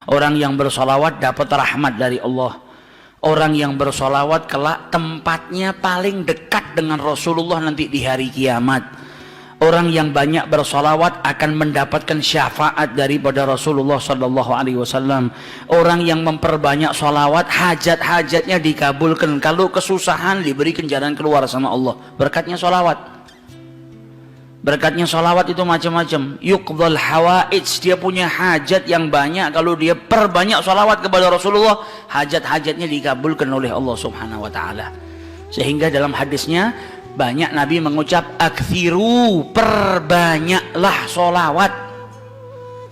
Orang yang bersolawat dapat rahmat dari Allah. Orang yang bersolawat kelak tempatnya paling dekat dengan Rasulullah nanti di hari kiamat. Orang yang banyak bersolawat akan mendapatkan syafaat daripada Rasulullah Sallallahu Alaihi Wasallam. Orang yang memperbanyak solawat, hajat-hajatnya dikabulkan. Kalau kesusahan, diberikan jalan keluar sama Allah. Berkatnya solawat. Berkatnya solawat itu macam-macam. Yuqdhal hawaij, dia punya hajat yang banyak. Kalau dia perbanyak solawat kepada Rasulullah, hajat-hajatnya dikabulkan oleh Allah Subhanahu Wa Taala. Sehingga dalam hadisnya banyak Nabi mengucap aktsiru, perbanyaklah solawat.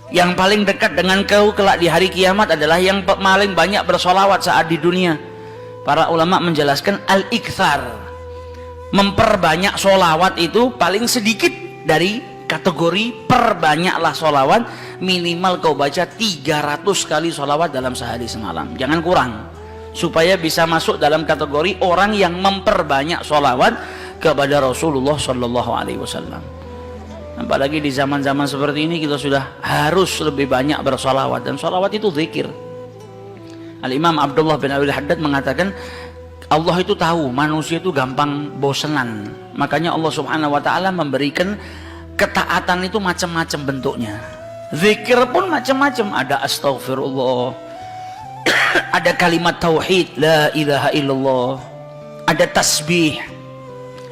Yang paling dekat dengan kau kelak di hari kiamat adalah yang paling banyak bersolawat saat di dunia. Para ulama menjelaskan al-iktsar, memperbanyak solawat itu paling sedikit dari kategori perbanyaklah solawat. Minimal kau baca 300 kali solawat dalam sehari semalam, jangan kurang, supaya bisa masuk dalam kategori orang yang memperbanyak solawat kepada Rasulullah Sallallahu Alaihi Wasallam. Apalagi di zaman-zaman seperti ini kita sudah harus lebih banyak bersolawat, dan solawat itu zikir. Al-Imam Abdullah bin Abi Haddad mengatakan Allah itu tahu manusia itu gampang bosenan, makanya Allah Subhanahu Wa Taala memberikan ketaatan itu macam-macam bentuknya. Zikir pun macam-macam, ada astaghfirullah, ada kalimat tauhid la ilaha illallah, ada tasbih,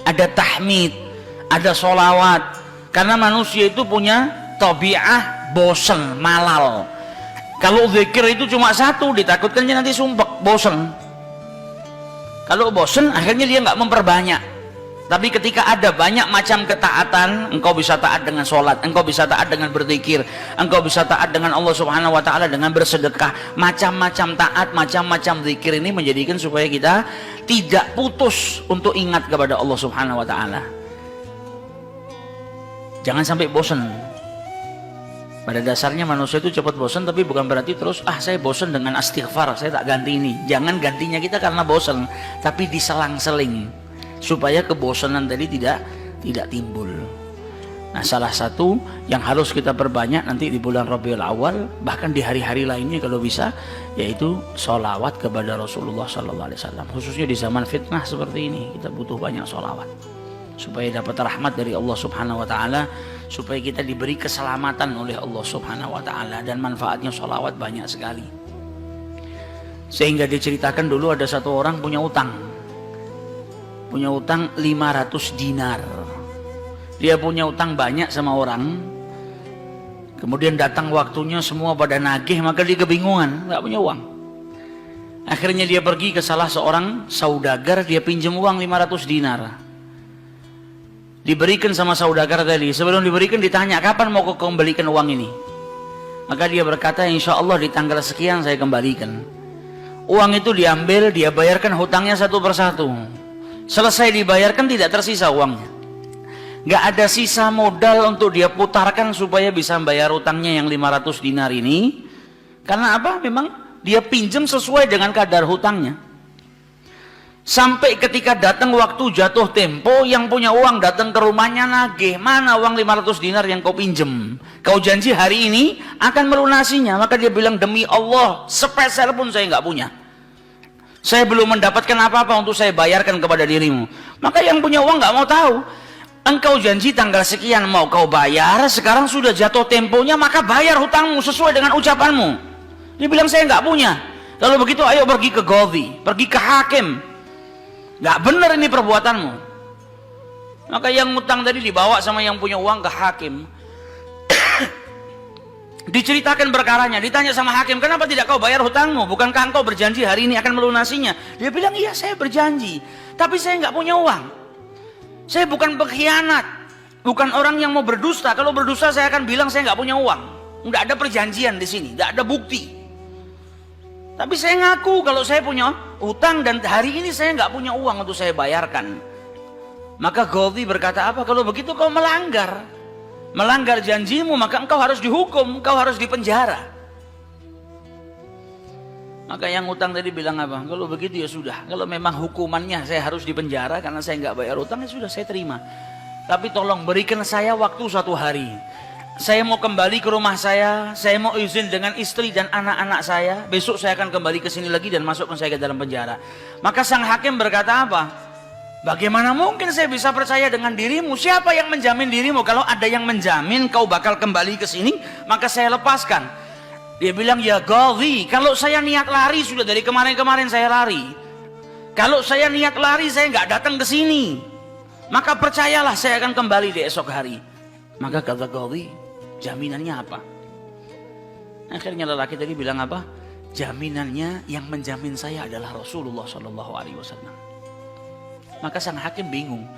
ada tahmid, ada solawat. Karena manusia itu punya tabiah bosen, malal. Kalau zikir itu cuma satu, ditakutkan dia nanti sumpek, bosen. Kalau bosen akhirnya dia nggak memperbanyak. Tapi ketika ada banyak macam ketaatan, engkau bisa taat dengan sholat, engkau bisa taat dengan berzikir, engkau bisa taat dengan Allah Subhanahu Wa Taala dengan bersedekah. Macam-macam taat, macam-macam zikir ini menjadikan supaya kita tidak putus untuk ingat kepada Allah Subhanahu Wa Taala. Jangan sampai bosan. Pada dasarnya manusia itu cepat bosan, tapi bukan berarti terus saya bosan dengan istighfar, saya tak ganti ini. Jangan gantinya kita karena bosan, tapi diselang-seling supaya kebosanan tadi tidak timbul. Nah, salah satu yang harus kita perbanyak nanti di bulan Rabiul Awal, bahkan di hari-hari lainnya kalau bisa, yaitu sholawat kepada Rasulullah Sallallahu Alaihi Wasallam. Khususnya di zaman fitnah seperti ini, kita butuh banyak sholawat supaya dapat rahmat dari Allah Subhanahu Wa Taala, supaya kita diberi keselamatan oleh Allah Subhanahu Wa Taala, dan manfaatnya sholawat banyak sekali. Sehingga diceritakan dulu ada satu orang punya utang 500 dinar. Dia punya utang banyak sama orang, kemudian datang waktunya semua pada nagih, maka dia kebingungan, nggak punya uang. Akhirnya dia pergi ke salah seorang saudagar, dia pinjam uang 500 dinar. Diberikan sama saudagar tadi. Sebelum diberikan ditanya, kapan mau kau kembalikan uang ini? Maka dia berkata, insya Allah di tanggal sekian saya kembalikan. Uang itu diambil, dia bayarkan hutangnya satu persatu. Selesai dibayarkan tidak tersisa uangnya. Gak ada sisa modal untuk dia putarkan supaya bisa bayar hutangnya yang 500 dinar ini. Karena apa? Memang dia pinjam sesuai dengan kadar hutangnya. Sampai ketika datang waktu jatuh tempo, yang punya uang datang ke rumahnya nagih, mana uang 500 dinar yang kau pinjam? Kau janji hari ini akan melunasinya. Maka dia bilang, demi Allah, sepeser pun saya nggak punya. Saya belum mendapatkan apa-apa untuk saya bayarkan kepada dirimu. Maka yang punya uang nggak mau tahu. Engkau janji tanggal sekian mau kau bayar, sekarang sudah jatuh temponya, maka bayar hutangmu sesuai dengan ucapanmu. Dia bilang, saya nggak punya. Kalau begitu ayo pergi ke Qadhi, pergi ke hakim. Nggak benar ini perbuatanmu. Maka yang ngutang tadi dibawa sama yang punya uang ke hakim. Diceritakan perkaranya, ditanya sama hakim, kenapa tidak kau bayar hutangmu? Bukankah engkau berjanji hari ini akan melunasinya? Dia bilang, iya saya berjanji, tapi saya nggak punya uang. Saya bukan pengkhianat, bukan orang yang mau berdusta. Kalau berdusta saya akan bilang saya nggak punya uang. Nggak ada perjanjian di sini, nggak ada bukti. Tapi saya ngaku kalau saya punya utang dan hari ini saya nggak punya uang untuk saya bayarkan. Maka Qadhi berkata, apa? Kalau begitu kau melanggar janjimu, maka engkau harus dihukum, engkau harus dipenjara. Maka yang utang tadi bilang apa? Kalau begitu ya sudah, kalau memang hukumannya saya harus dipenjara karena saya nggak bayar utang, ya sudah saya terima. Tapi tolong berikan saya waktu 1 hari. saya mau kembali ke rumah saya mau izin dengan istri dan anak-anak saya, besok saya akan kembali ke sini lagi dan masukkan saya ke dalam penjara. Maka sang hakim berkata apa? Bagaimana mungkin saya bisa percaya dengan dirimu? Siapa yang menjamin dirimu? Kalau ada yang menjamin kau bakal kembali ke sini, maka saya lepaskan. Dia bilang, ya Ghadhi, kalau saya niat lari sudah dari kemarin-kemarin saya lari. Kalau saya niat lari saya nggak datang ke sini, maka percayalah saya akan kembali di esok hari. Maka kata Ghadhi, jaminannya apa? Akhirnya lelaki tadi bilang apa? Jaminannya yang menjamin saya adalah Rasulullah Shallallahu Alaihi Wasallam. Maka sang hakim bingung.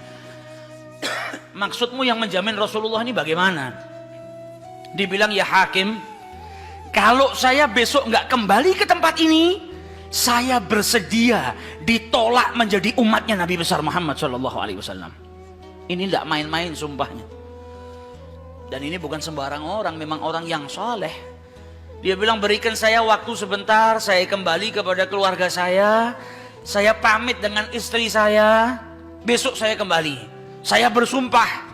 Maksudmu yang menjamin Rasulullah ini bagaimana? Dibilang, ya hakim, kalau saya besok nggak kembali ke tempat ini, saya bersedia ditolak menjadi umatnya Nabi besar Muhammad Shallallahu Alaihi Wasallam. Ini tidak main-main sumpahnya. Dan ini bukan sembarang orang, memang orang yang soleh. Dia bilang, berikan saya waktu sebentar, saya kembali kepada keluarga saya pamit dengan istri saya, besok saya kembali. Saya bersumpah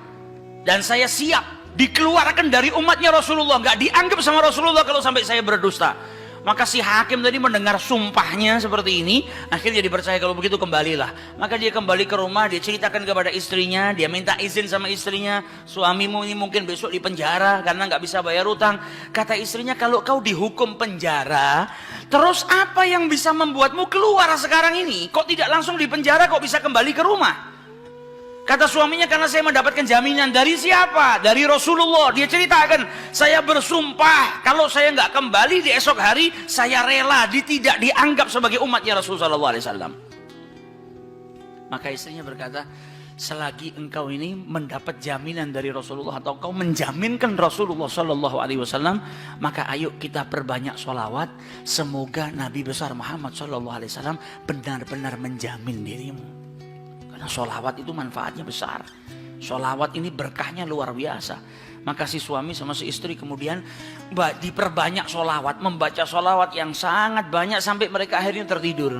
dan saya siap dikeluarkan dari umatnya Rasulullah, nggak dianggap sama Rasulullah kalau sampai saya berdusta. Maka si hakim tadi mendengar sumpahnya seperti ini, akhirnya dipercaya. Kalau begitu kembalilah. Maka dia kembali ke rumah, dia ceritakan kepada istrinya, dia minta izin sama istrinya, suamimu ini mungkin besok di penjara karena nggak bisa bayar utang. Kata istrinya, kalau kau dihukum penjara, terus apa yang bisa membuatmu keluar sekarang ini? Kok tidak langsung di penjara, kok bisa kembali ke rumah? Kata suaminya, karena saya mendapatkan jaminan. Dari siapa? Dari Rasulullah. Dia ceritakan, saya bersumpah kalau saya nggak kembali di esok hari, saya rela tidak dianggap sebagai umatnya Rasulullah SAW. Maka istrinya berkata, selagi engkau ini mendapat jaminan dari Rasulullah atau engkau menjaminkan Rasulullah SAW, maka ayo kita perbanyak sholawat. Semoga Nabi besar Muhammad SAW benar-benar menjamin dirimu. Karena sholawat itu manfaatnya besar. Sholawat ini berkahnya luar biasa. Maka si suami sama si istri kemudian diperbanyak sholawat, membaca sholawat yang sangat banyak sampai mereka akhirnya tertidur.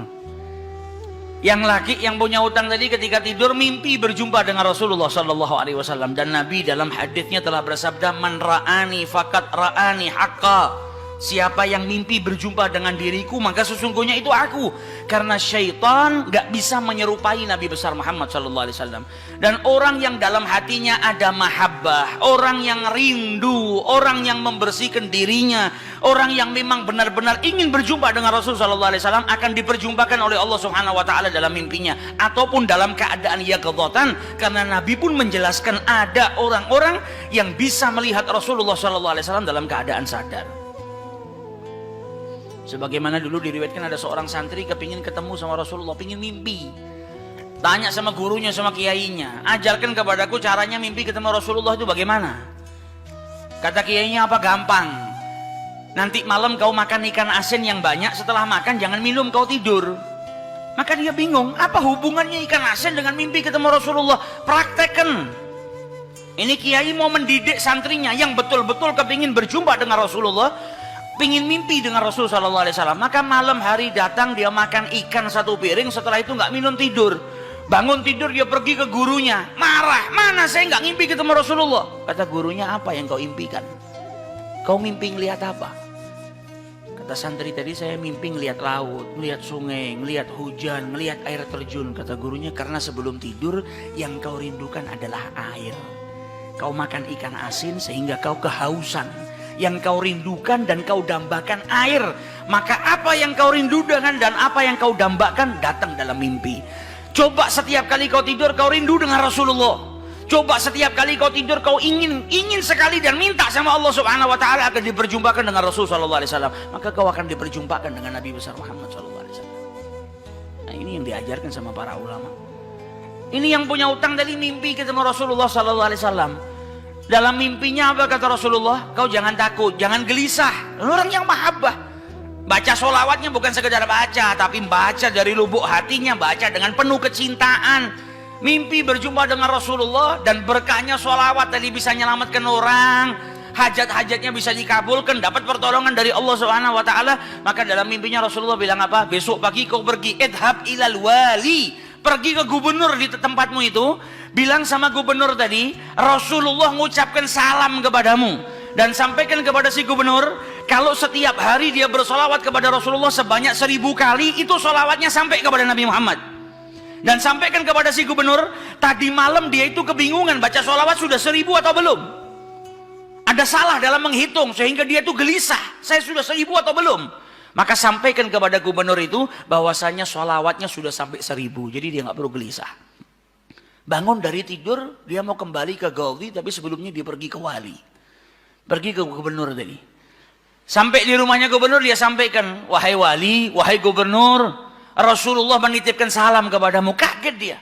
Yang laki yang punya utang tadi ketika tidur mimpi berjumpa dengan Rasulullah SAW. Dan Nabi dalam hadisnya telah bersabda, man ra'ani fakat ra'ani haqqa. Siapa yang mimpi berjumpa dengan diriku, maka sesungguhnya itu aku. Karena syaitan gak bisa menyerupai Nabi besar Muhammad SAW. Dan orang yang dalam hatinya ada mahabbah, orang yang rindu, orang yang membersihkan dirinya, orang yang memang benar-benar ingin berjumpa dengan Rasulullah SAW, akan diperjumpakan oleh Allah Subhanahu Wa Taala dalam mimpinya ataupun dalam keadaan yaqadzatan. Karena Nabi pun menjelaskan ada orang-orang yang bisa melihat Rasulullah SAW dalam keadaan sadar. Sebagaimana dulu diriwayatkan ada seorang santri kepingin ketemu sama Rasulullah, pingin mimpi. Tanya sama gurunya, sama kiainya, ajarkan kepadaku caranya mimpi ketemu Rasulullah itu bagaimana. Kata kiainya, apa gampang. Nanti malam kau makan ikan asin yang banyak, setelah makan jangan minum, kau tidur. Maka dia bingung, apa hubungannya ikan asin dengan mimpi ketemu Rasulullah? Praktekkan. Ini kiai mau mendidik santrinya yang betul-betul kepingin berjumpa dengan Rasulullah, pingin mimpi dengan Rasul SAW. Maka malam hari datang, dia makan ikan satu piring, setelah itu nggak minum, tidur. Bangun tidur dia pergi ke gurunya, marah, mana saya nggak ngimpi ketemu Rasulullah. Kata gurunya, apa yang kau impikan? Kau mimpi ngelihat apa? Kata santri tadi, saya mimpi ngelihat laut, ngelihat sungai, ngelihat hujan, ngelihat air terjun. Kata gurunya, karena sebelum tidur yang kau rindukan adalah air. Kau makan ikan asin sehingga kau kehausan. Yang kau rindukan dan kau dambakan air. Maka apa yang kau rindukan dan apa yang kau dambakan datang dalam mimpi. Coba setiap kali kau tidur kau rindu dengan Rasulullah. Coba setiap kali kau tidur kau ingin sekali dan minta sama Allah Subhanahu Wa Taala akan diperjumpakan dengan Rasul Sallallahu Alaihi Wasallam. Maka kau akan diperjumpakan dengan Nabi besar Muhammad Sallallahu Alaihi Wasallam. Nah, ini yang diajarkan sama para ulama. Ini yang punya utang dari mimpi ketemu Rasulullah Sallallahu Alaihi Wasallam. Dalam mimpinya apa kata Rasulullah? Kau jangan takut, jangan gelisah. Orang yang mahabbah, baca sholawatnya bukan sekedar baca, tapi baca dari lubuk hatinya, baca dengan penuh kecintaan. Mimpi berjumpa dengan Rasulullah dan berkahnya sholawat tadi bisa menyelamatkan orang, hajat-hajatnya bisa dikabulkan, dapat pertolongan dari Allah Subhanahu Wa Taala. Maka dalam mimpinya Rasulullah bilang apa? Besok pagi kau pergi, idhab ilal wali, pergi ke gubernur di tempatmu itu, bilang sama gubernur tadi, Rasulullah mengucapkan salam kepadamu. Dan sampaikan kepada si gubernur, kalau setiap hari dia bersolawat kepada Rasulullah sebanyak 1000 kali, itu solawatnya sampai kepada Nabi Muhammad. Dan sampaikan kepada si gubernur, tadi malam dia itu kebingungan baca solawat sudah 1000 atau belum. Ada salah dalam menghitung sehingga dia itu gelisah, saya sudah 1000 atau belum. Maka sampaikan kepada gubernur itu bahwasanya solawatnya sudah sampai 1000, jadi dia nggak perlu gelisah. Bangun dari tidur, dia mau kembali ke Ghazi, tapi sebelumnya dia pergi ke wali. Pergi ke gubernur tadi. Sampai di rumahnya gubernur, dia sampaikan, wahai wali, wahai gubernur, Rasulullah menitipkan salam kepadamu. Kaget dia.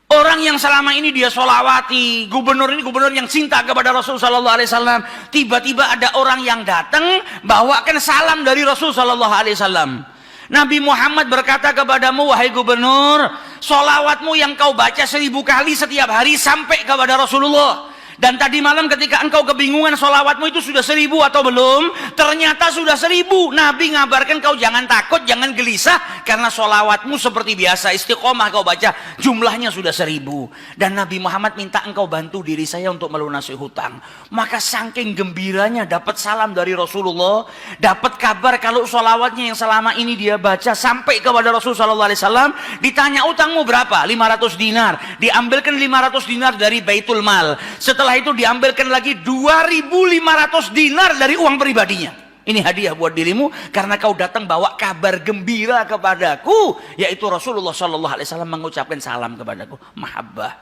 Orang yang selama ini dia solawati, gubernur ini gubernur yang cinta kepada Rasul Sallallahu Alaihi Wasallam. Tiba-tiba ada orang yang datang bawakan salam dari Rasul Sallallahu Alaihi Wasallam. Nabi Muhammad berkata kepadamu, wahai gubernur, solawatmu yang kau baca 1000 kali setiap hari sampai kepada Rasulullah. Dan tadi malam ketika engkau kebingungan solawatmu itu sudah 1000 atau belum, ternyata sudah 1000. Nabi ngabarkan kau jangan takut, jangan gelisah, karena solawatmu seperti biasa, istiqomah kau baca, jumlahnya sudah 1000. Dan Nabi Muhammad minta engkau bantu diri saya untuk melunasi hutang. Maka saking gembiranya dapat salam dari Rasulullah, dapat kabar kalau solawatnya yang selama ini dia baca sampai kepada Rasul Sallallahu Alaihi Wasallam. Ditanya utangmu berapa? 500 dinar. Diambilkan 500 dinar dari Baitul Mal. Setelah itu diambilkan lagi 2.500 dinar dari uang pribadinya. Ini hadiah buat dirimu karena kau datang bawa kabar gembira kepadaku, yaitu Rasulullah Sallallahu Alaihi Wasallam mengucapkan salam kepadaku. Mahabbah.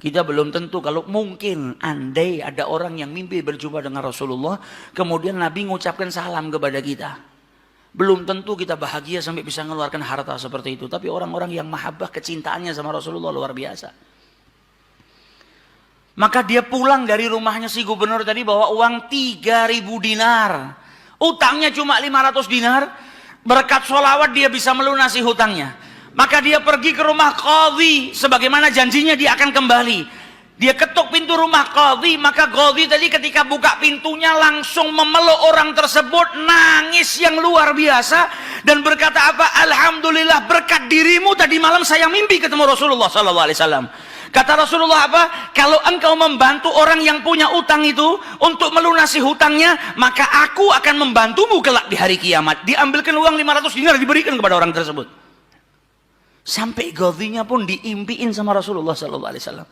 Kita belum tentu, kalau mungkin andai ada orang yang mimpi berjumpa dengan Rasulullah, kemudian Nabi mengucapkan salam kepada kita, belum tentu kita bahagia sampai bisa mengeluarkan harta seperti itu. Tapi orang-orang yang mahabbah, kecintaannya sama Rasulullah luar biasa. Maka dia pulang dari rumahnya si gubernur tadi bawa uang 3.000 dinar. Utangnya cuma 500 dinar. Berkat sholawat dia bisa melunasi hutangnya. Maka dia pergi ke rumah qadhi. Sebagaimana janjinya dia akan kembali. Dia ketuk pintu rumah qadhi. Maka qadhi tadi ketika buka pintunya langsung memeluk orang tersebut. Nangis yang luar biasa. Dan berkata apa? Alhamdulillah berkat dirimu tadi malam saya mimpi ketemu Rasulullah SAW. Kata Rasulullah apa? Kalau engkau membantu orang yang punya utang itu untuk melunasi hutangnya, maka aku akan membantumu kelak di hari kiamat. Diambilkan uang 500 dinar diberikan kepada orang tersebut. Sampai Ghazinya pun diimpiin sama Rasulullah Sallallahu Alaihi Wasallam.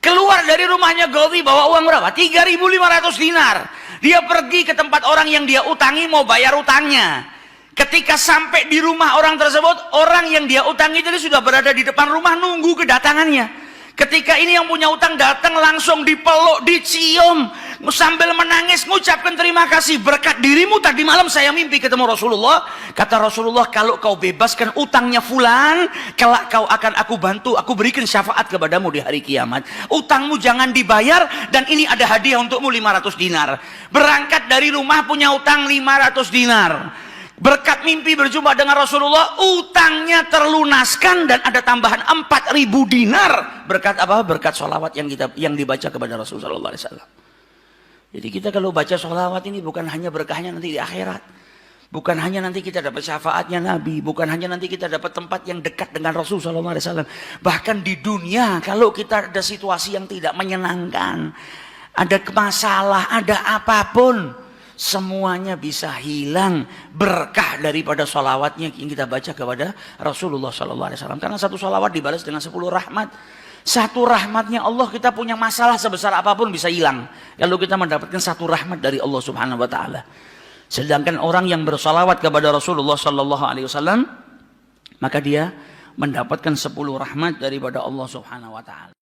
Keluar dari rumahnya Ghazi bawa uang berapa? 3.500 dinar. Dia pergi ke tempat orang yang dia utangi mau bayar utangnya. Ketika sampai di rumah orang tersebut, orang yang dia utangi tadi sudah berada di depan rumah nunggu kedatangannya. Ketika ini yang punya utang datang langsung dipeluk, dicium, sambil menangis mengucapkan terima kasih, berkat dirimu tadi malam saya mimpi ketemu Rasulullah. Kata Rasulullah, kalau kau bebaskan utangnya fulan, kelak kau akan aku bantu, aku berikan syafaat kepadamu di hari kiamat. Utangmu jangan dibayar dan ini ada hadiah untukmu 500 dinar. Berangkat dari rumah punya utang 500 dinar. Berkat mimpi berjumpa dengan Rasulullah, utangnya terlunaskan dan ada tambahan 4.000 dinar. Berkat apa? Berkat sholawat yang dibaca kepada Rasulullah Sallallahu Alaihi Wasallam. Jadi kita kalau baca sholawat ini bukan hanya berkahnya nanti di akhirat, bukan hanya nanti kita dapat syafaatnya Nabi, bukan hanya nanti kita dapat tempat yang dekat dengan Rasulullah Sallallahu Alaihi Wasallam. Bahkan di dunia kalau kita ada situasi yang tidak menyenangkan, ada masalah, ada apapun, semuanya bisa hilang berkah daripada sholawatnya yang kita baca kepada Rasulullah Sallallahu Alaihi Wasallam. Karena satu sholawat dibalas dengan 10 rahmat. Satu rahmatnya Allah, kita punya masalah sebesar apapun bisa hilang kalau kita mendapatkan satu rahmat dari Allah Subhanahu Wa Taala. Sedangkan orang yang bersholawat kepada Rasulullah Sallallahu Alaihi Wasallam, maka dia mendapatkan 10 rahmat daripada Allah Subhanahu Wa Taala.